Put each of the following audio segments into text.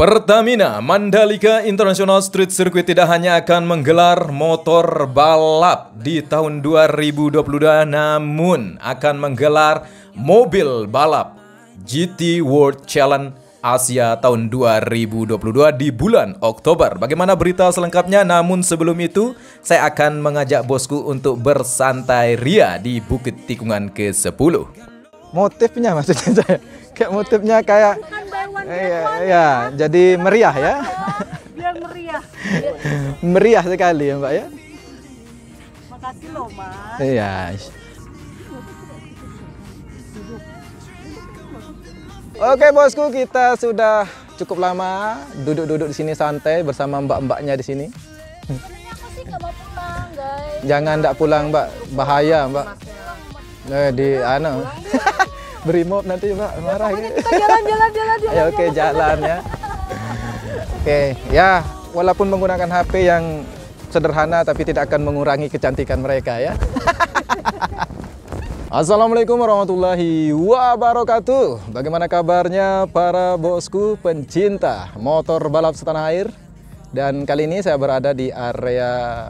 Pertamina Mandalika International Street Circuit tidak hanya akan menggelar motor balap di tahun 2022, namun akan menggelar mobil balap GT World Challenge Asia tahun 2022 di bulan Oktober. Bagaimana berita selengkapnya? Namun sebelum itu, saya akan mengajak bosku untuk bersantai ria di Bukit Tikungan ke-10. Motifnya maksudnya saya, kayak motifnya kayak iya, jadi meriah ya. Biar meriah. Meriah sekali ya Mbak ya. Makasih loh Mas. Iya. Oke bosku, kita sudah cukup lama duduk-duduk di sini santai bersama mbak-mbaknya di sini. Sebenarnya aku sih nggak mau pulang guys. Jangan ndak pulang Mbak, bahaya Mbak. Di Brimob nanti Mbak marah gitu. Kita jalan. Ya oke, jalan ya. Oke, ya walaupun menggunakan HP yang sederhana tapi tidak akan mengurangi kecantikan mereka ya. Assalamualaikum warahmatullahi wabarakatuh. Bagaimana kabarnya para bosku pencinta motor balap setanah air? Dan kali ini saya berada di area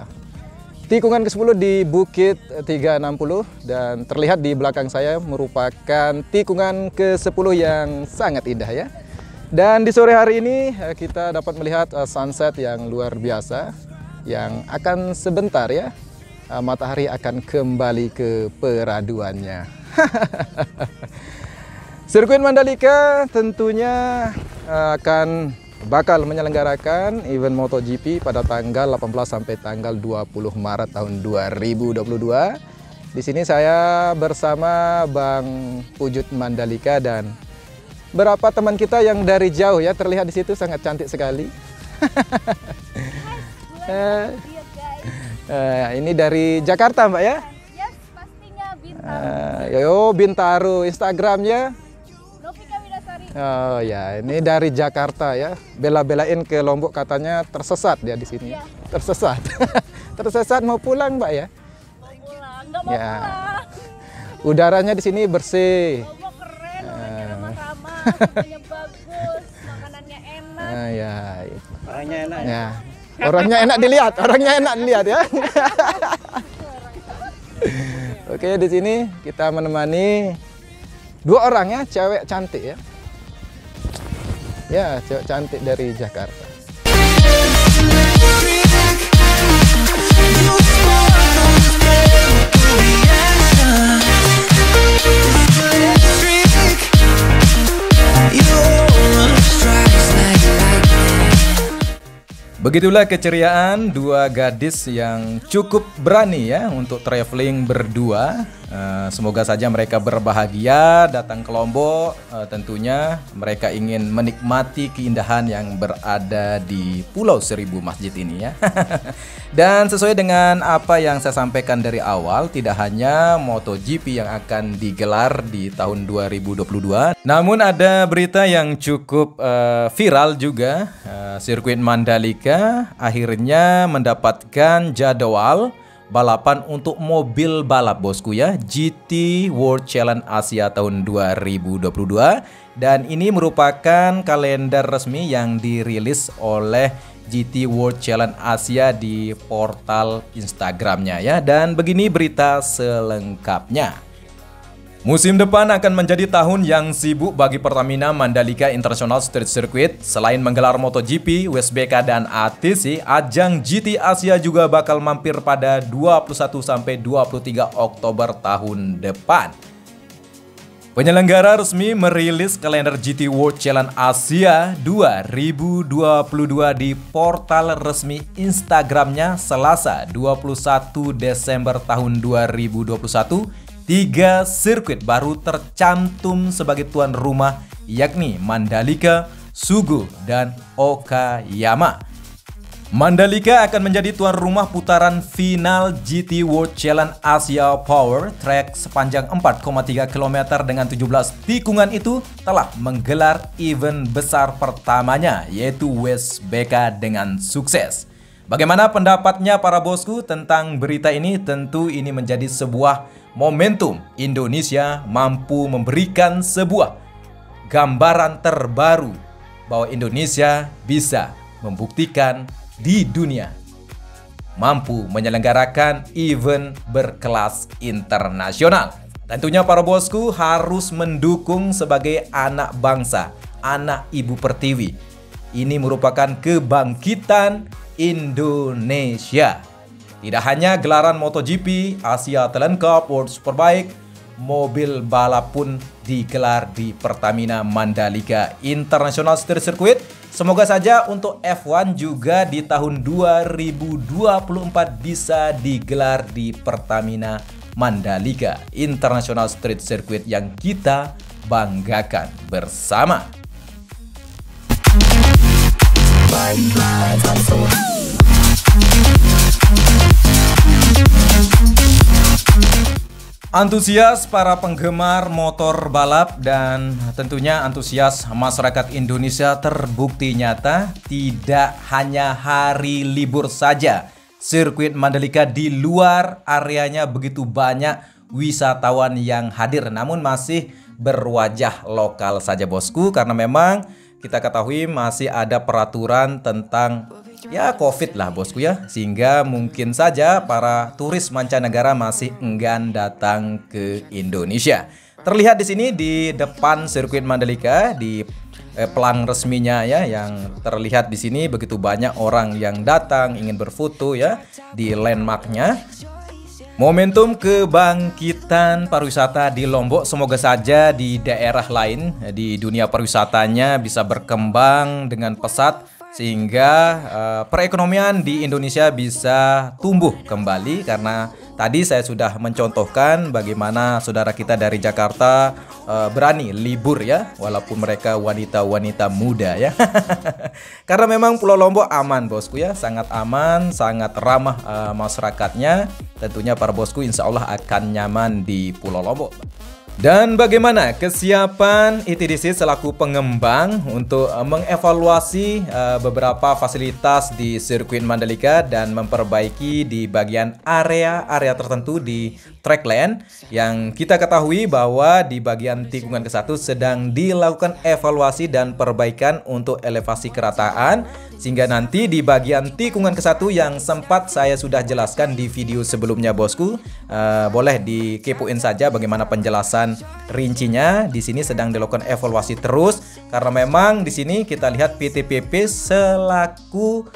tikungan ke-10 di Bukit 360 dan terlihat di belakang saya merupakan tikungan ke-10 yang sangat indah ya. Dan di sore hari ini kita dapat melihat sunset yang luar biasa yang akan sebentar ya matahari akan kembali ke peraduannya. Sirkuit Mandalika tentunya bakal menyelenggarakan event MotoGP pada tanggal 18 sampai tanggal 20 Maret tahun 2022. Di sini saya bersama Bang Pujut Mandalika dan beberapa teman kita yang dari jauh ya, terlihat di situ sangat cantik sekali. Ini dari Jakarta Mbak ya? Yes, pastinya Bintaro. Bintaro. Instagramnya? Novika Widasari. Oh ya, ini dari Jakarta ya. Bela-belain ke Lombok katanya tersesat dia di sini. Iya. Tersesat. Tersesat mau pulang Mbak ya? Mau pulang, nggak mau Ya. pulang. Udara,nya di sini bersih. Lombok keren, orangnya ramah-ramah, fotonya bagus, makanannya enak. Ya. Orangnya enak ya. Ya. Orangnya enak dilihat, ya. Oke, di sini kita menemani dua orang ya, cewek cantik ya. Ya, cewek cantik dari Jakarta. Begitulah keceriaan dua gadis yang cukup berani ya untuk traveling berdua. Semoga saja mereka berbahagia datang ke Lombok. Tentunya mereka ingin menikmati keindahan yang berada di Pulau Seribu Masjid ini ya. Dan sesuai dengan apa yang saya sampaikan dari awal, tidak hanya MotoGP yang akan digelar di tahun 2022, namun ada berita yang cukup viral juga. Sirkuit Mandalika akhirnya mendapatkan jadwal balapan untuk mobil balap bosku ya, GT World Challenge Asia tahun 2022, dan ini merupakan kalender resmi yang dirilis oleh GT World Challenge Asia di portal Instagramnya ya. Dan begini berita selengkapnya. Musim depan akan menjadi tahun yang sibuk bagi Pertamina Mandalika International Street Circuit. Selain menggelar MotoGP, WSBK dan ATC, ajang GT Asia juga bakal mampir pada 21 sampai 23 Oktober tahun depan. Penyelenggara resmi merilis kalender GT World Challenge Asia 2022 di portal resmi Instagramnya Selasa 21 Desember tahun 2021. 3 sirkuit baru tercantum sebagai tuan rumah, yakni Mandalika, Sugo, dan Okayama. Mandalika akan menjadi tuan rumah putaran final GT World Challenge Asia Power Track sepanjang 4,3 km dengan 17 tikungan itu telah menggelar event besar pertamanya, yaitu WSBK dengan sukses. Bagaimana pendapatnya para bosku tentang berita ini? Tentu ini menjadi sebuah momentum Indonesia mampu memberikan sebuah gambaran terbaru bahwa Indonesia bisa membuktikan di dunia mampu menyelenggarakan event berkelas internasional. Tentunya para bosku harus mendukung sebagai anak bangsa, anak ibu pertiwi. Ini merupakan kebangkitan Indonesia. Tidak hanya gelaran MotoGP, Asia Talent Cup, World Superbike, mobil balap pun digelar di Pertamina Mandalika International Street Circuit. Semoga saja untuk F1 juga di tahun 2024 bisa digelar di Pertamina Mandalika International Street Circuit yang kita banggakan bersama. Antusias para penggemar motor balap dan tentunya antusias masyarakat Indonesia terbukti nyata. Tidak hanya hari libur saja, sirkuit Mandalika di luar areanya begitu banyak wisatawan yang hadir, namun masih berwajah lokal saja bosku, karena memang kita ketahui masih ada peraturan tentang ya COVID lah bosku ya, sehingga mungkin saja para turis mancanegara masih enggan datang ke Indonesia. Terlihat di sini di depan sirkuit Mandalika di pelang resminya ya, yang terlihat di sini begitu banyak orang yang datang ingin berfoto ya di landmarknya. Momentum kebangkitan pariwisata di Lombok, semoga saja di daerah lain di dunia pariwisatanya bisa berkembang dengan pesat sehingga perekonomian di Indonesia bisa tumbuh kembali, karena tadi saya sudah mencontohkan bagaimana saudara kita dari Jakarta berani libur ya, walaupun mereka wanita-wanita muda ya. Karena memang Pulau Lombok aman bosku ya, sangat aman, sangat ramah masyarakatnya. Tentunya para bosku insya Allah akan nyaman di Pulau Lombok. Dan bagaimana kesiapan ITDC selaku pengembang untuk mengevaluasi beberapa fasilitas di sirkuit Mandalika dan memperbaiki di bagian area-area tertentu di trackland, yang kita ketahui bahwa di bagian tikungan ke-1 sedang dilakukan evaluasi dan perbaikan untuk elevasi kerataan, sehingga nanti di bagian tikungan ke-1 yang sempat saya sudah jelaskan di video sebelumnya bosku, boleh dikepoin saja bagaimana penjelasan rincinya. Di sini sedang dilakukan evaluasi terus, karena memang di sini kita lihat PTPP selaku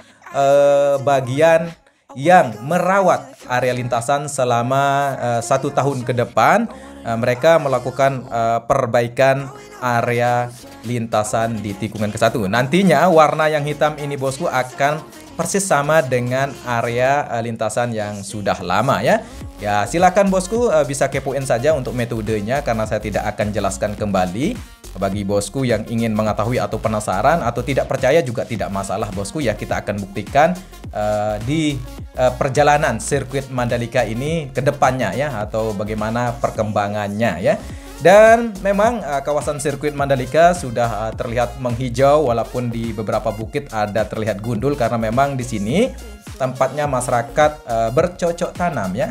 bagian yang merawat area lintasan selama 1 tahun ke depan. Mereka melakukan perbaikan area lintasan di tikungan ke-1. Nantinya warna yang hitam ini bosku akan persis sama dengan area lintasan yang sudah lama ya. Ya silakan bosku bisa kepoin saja untuk metodenya, karena saya tidak akan jelaskan kembali. Bagi bosku yang ingin mengetahui atau penasaran atau tidak percaya juga tidak masalah bosku ya, kita akan buktikan di perjalanan sirkuit Mandalika ini ke depannya ya, atau bagaimana perkembangannya ya. Dan memang kawasan sirkuit Mandalika sudah terlihat menghijau, walaupun di beberapa bukit ada terlihat gundul, karena memang di sini tempatnya masyarakat bercocok tanam ya.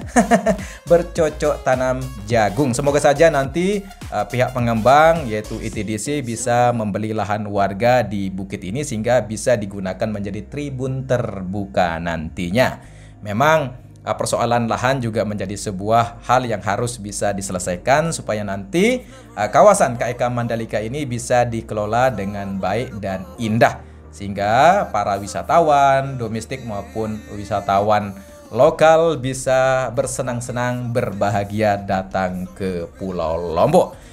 Bercocok tanam jagung. Semoga saja nanti pihak pengembang yaitu ITDC bisa membeli lahan warga di bukit ini sehingga bisa digunakan menjadi tribun terbuka nantinya. Memang persoalan lahan juga menjadi sebuah hal yang harus bisa diselesaikan supaya nanti kawasan KEK Mandalika ini bisa dikelola dengan baik dan indah, sehingga para wisatawan domestik maupun wisatawan lokal bisa bersenang-senang berbahagia datang ke Pulau Lombok.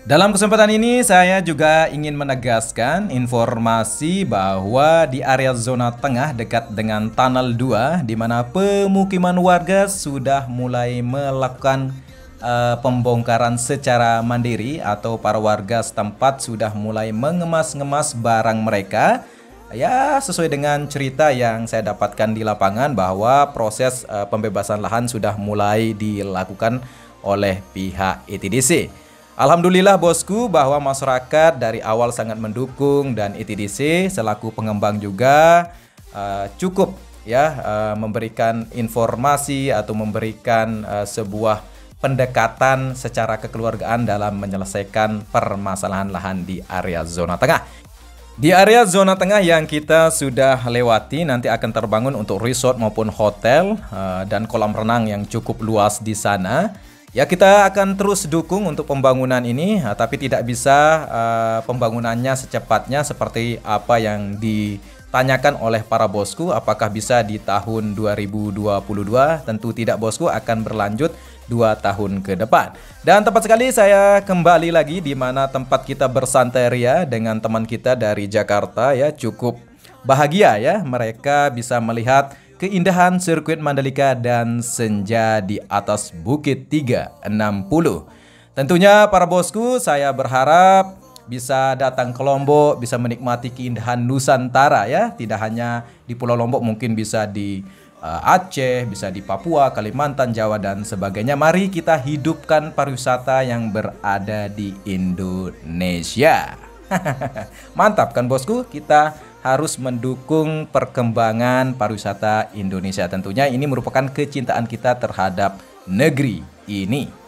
Dalam kesempatan ini saya juga ingin menegaskan informasi bahwa di area zona tengah dekat dengan Tunnel 2, di mana pemukiman warga sudah mulai melakukan pembongkaran secara mandiri, atau para warga setempat sudah mulai mengemas-ngemas barang mereka. Ya, sesuai dengan cerita yang saya dapatkan di lapangan bahwa proses pembebasan lahan sudah mulai dilakukan oleh pihak ITDC. Alhamdulillah bosku bahwa masyarakat dari awal sangat mendukung, dan ITDC selaku pengembang juga cukup ya memberikan informasi atau memberikan sebuah pendekatan secara kekeluargaan dalam menyelesaikan permasalahan lahan di area zona tengah. Di area zona tengah yang kita sudah lewati nanti akan terbangun untuk resort maupun hotel dan kolam renang yang cukup luas di sana. Ya, kita akan terus dukung untuk pembangunan ini, tapi tidak bisa pembangunannya secepatnya seperti apa yang ditanyakan oleh para bosku. Apakah bisa di tahun 2022? Tentu tidak, bosku, akan berlanjut 2 tahun ke depan. Dan tepat sekali saya kembali lagi di mana tempat kita bersantai ria dengan teman kita dari Jakarta ya, cukup bahagia ya, mereka bisa melihat keindahan sirkuit Mandalika dan senja di atas Bukit 360. Tentunya para bosku, saya berharap bisa datang ke Lombok, bisa menikmati keindahan Nusantara ya. Tidak hanya di Pulau Lombok, mungkin bisa di Aceh, bisa di Papua, Kalimantan, Jawa dan sebagainya. Mari kita hidupkan pariwisata yang berada di Indonesia. Mantap kan bosku, kita harus mendukung perkembangan pariwisata Indonesia. Tentunya ini merupakan kecintaan kita terhadap negeri ini.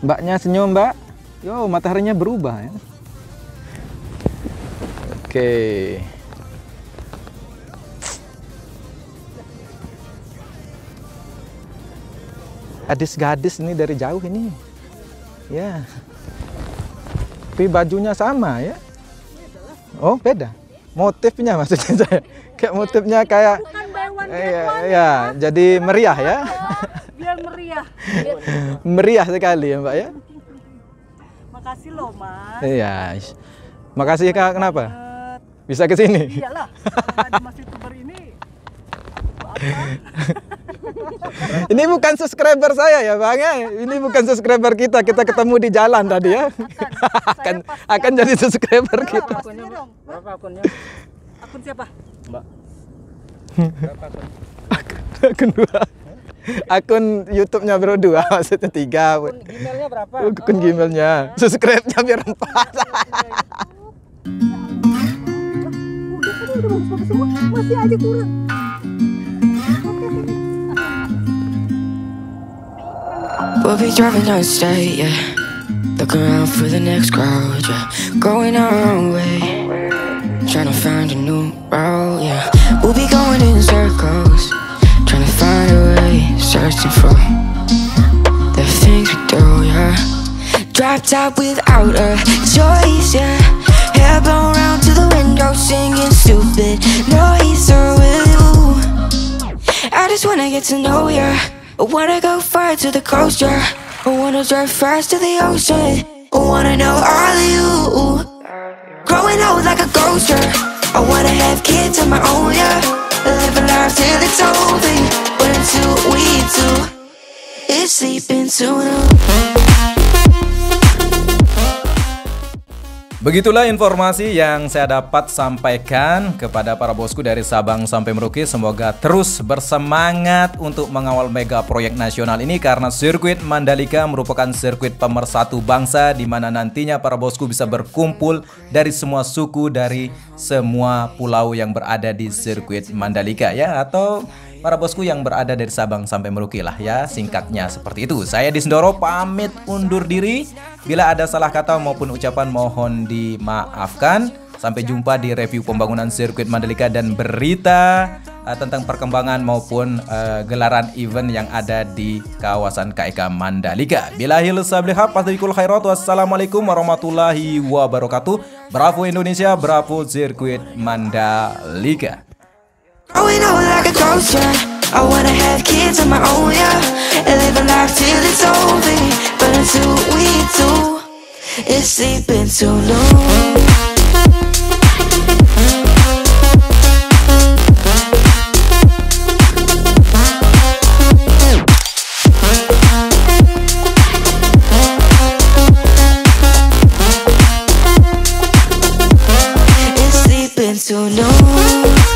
Mbaknya senyum, Mbak. Yo, mataharinya berubah ya. Oke. Gadis-gadis ini dari jauh ini. Ya. Tapi bajunya sama ya. Oh, beda. Motifnya maksudnya saya. Kayak motifnya kayak iya, jadi meriah ya. Biar meriah. Meriah sekali ya, Mbak ya. Makasih loh, Mas. Iya. Makasih Kak, kenapa? Bisa ke sini? Iyalah. Ada Mas YouTuber ini. Apa? Ini bukan subscriber saya ya, Bang ya. Ini bukan subscriber kita. Kita ketemu di jalan tadi ya. Akan jadi subscriber kita. Pastinya dong. Berapa akunnya? Akun siapa? Mbak. Akun 2. Akun YouTube-nya baru 2, maksudnya 3. Akun Gmailnya berapa? Akun Gmailnya. Subscribe-nya biar 4. Udah bagus semua, masih aja kurang. We'll be driving down the state, yeah. Looking around for the next crowd, yeah. Going our own way, trying to find a new route, yeah. We'll be going in circles, trying to find a way, searching for the things we do, yeah. Drop top without a choice, yeah. Hair blown round to the window, singing stupid noise with you. I just wanna get to know ya. I wanna go far to the coast, yeah. I wanna drive fast to the ocean. I wanna know all of you. Growing old like a ghost, yeah. I wanna have kids of my own, yeah. Live a life till it's over. But until we do, it's sleeping soon. Begitulah informasi yang saya dapat sampaikan kepada para bosku dari Sabang sampai Merauke. Semoga terus bersemangat untuk mengawal mega proyek nasional ini, karena sirkuit Mandalika merupakan sirkuit pemersatu bangsa, di mana nantinya para bosku bisa berkumpul dari semua suku, dari semua pulau yang berada di sirkuit Mandalika ya, atau para bosku yang berada dari Sabang sampai Merauke lah ya, singkatnya seperti itu. Saya di Sendoro pamit undur diri. Bila ada salah kata maupun ucapan mohon dimaafkan. Sampai jumpa di review pembangunan sirkuit Mandalika dan berita tentang perkembangan maupun gelaran event yang ada di kawasan KEK Mandalika. Billahil sablihab, pasdikul khairat, wassalamualaikum warahmatullahi wabarakatuh. Bravo Indonesia, bravo sirkuit Mandalika. Growing old like a ghost, yeah. I wanna have kids of my own, yeah. And live a life till it's over. But until we do, it's sleeping too long. It's sleeping too you.